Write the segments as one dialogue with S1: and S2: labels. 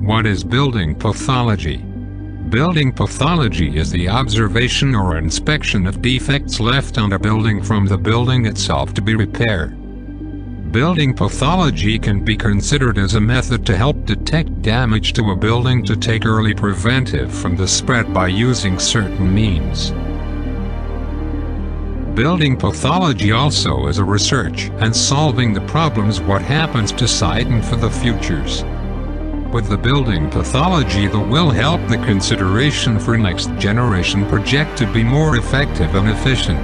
S1: What is building pathology? Building pathology is the observation or inspection of defects left on a building from the building itself to be repaired. Building pathology can be considered as a method to help detect damage to a building to take early preventive from the spread by using certain means. Building pathology also is a research and solving the problems what happens to site and for the futures. With the building pathology that will help the consideration for next generation project to be more effective and efficient.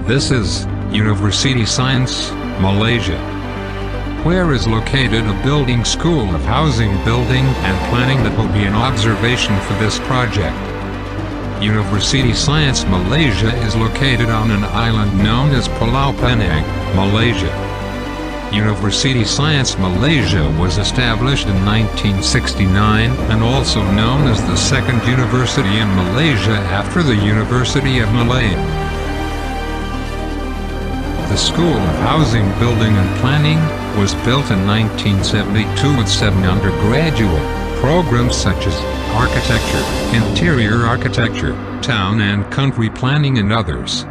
S1: This is University Science, Malaysia. Where is located a building school of housing building and planning that will be an observation for this project. University Science Malaysia is located on an island known as Pulau Penang, Malaysia. University Science Malaysia was established in 1969 and also known as the second university in Malaysia after the University of Malaya. The School of Housing Building and Planning was built in 1972 with 7 undergraduate programs such as architecture, interior architecture, town and country planning and others.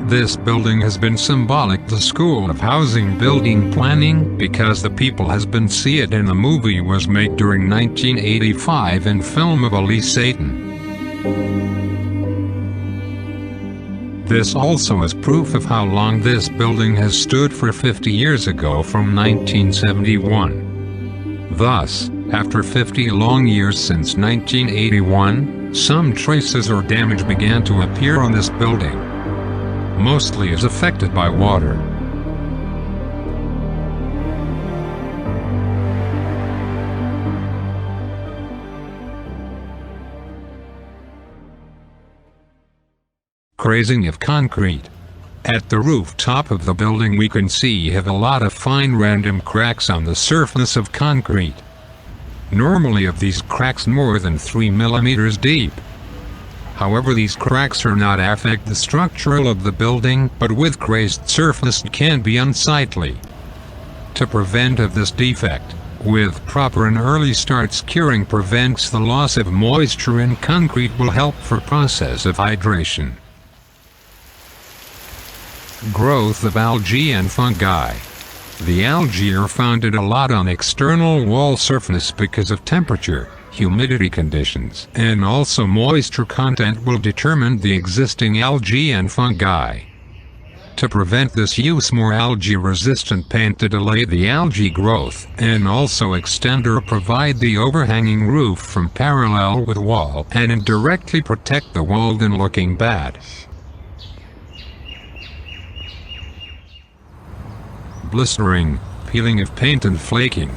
S1: This building has been symbolic the School of Housing Building Planning because the people has been see it in a movie was made during 1985 in film of Ali Satan. This also is proof of how long this building has stood for 50 years ago from 1971. Thus, after 50 long years since 1981, some traces or damage began to appear on this building. Mostly is affected by water. Crazing of concrete. At the rooftop of the building we can see have a lot of fine random cracks on the surface of concrete. Normally of these cracks more than 3 millimeters deep. However, these cracks are not affect the structural of the building, but with crazed surface it can be unsightly. To prevent of this defect, with proper and early starts curing prevents the loss of moisture in concrete will help for process of hydration. Growth of algae and fungi. The algae are founded a lot on external wall surface because of temperature, humidity conditions, and also moisture content will determine the existing algae and fungi. To prevent this use more algae-resistant paint to delay the algae growth, and also extend or provide the overhanging roof from parallel with wall and indirectly protect the wall than looking bad. Blistering, peeling of paint and flaking.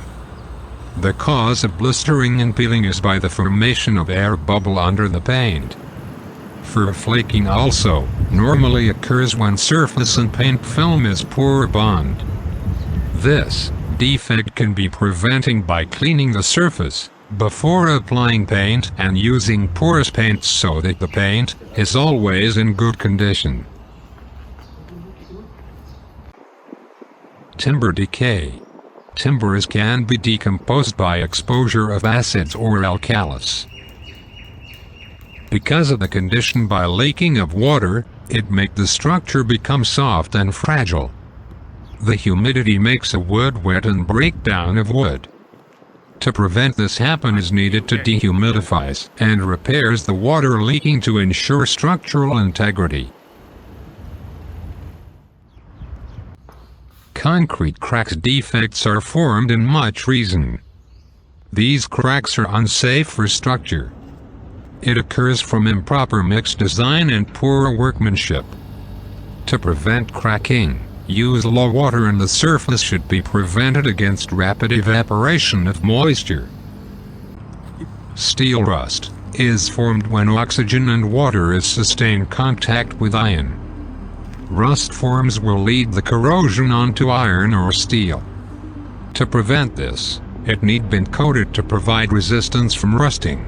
S1: The cause of blistering and peeling is by the formation of air bubble under the paint. Fur flaking also normally occurs when surface and paint film is poor bond. This defect can be prevented by cleaning the surface before applying paint and using porous paint so that the paint is always in good condition. Timber decay. Timbers can be decomposed by exposure of acids or alkalis. Because of the condition by leaking of water, it makes the structure become soft and fragile. The humidity makes a wood wet and breakdown of wood. To prevent this happen is needed to dehumidifies and repairs the water leaking to ensure structural integrity. Concrete cracks defects are formed in much reason. These cracks are unsafe for structure. It occurs from improper mix design and poor workmanship. To prevent cracking, use low water and the surface should be prevented against rapid evaporation of moisture. Steel rust is formed when oxygen and water is sustained contact with iron. Rust forms will lead the corrosion onto iron or steel. To prevent this, it need be coated to provide resistance from rusting.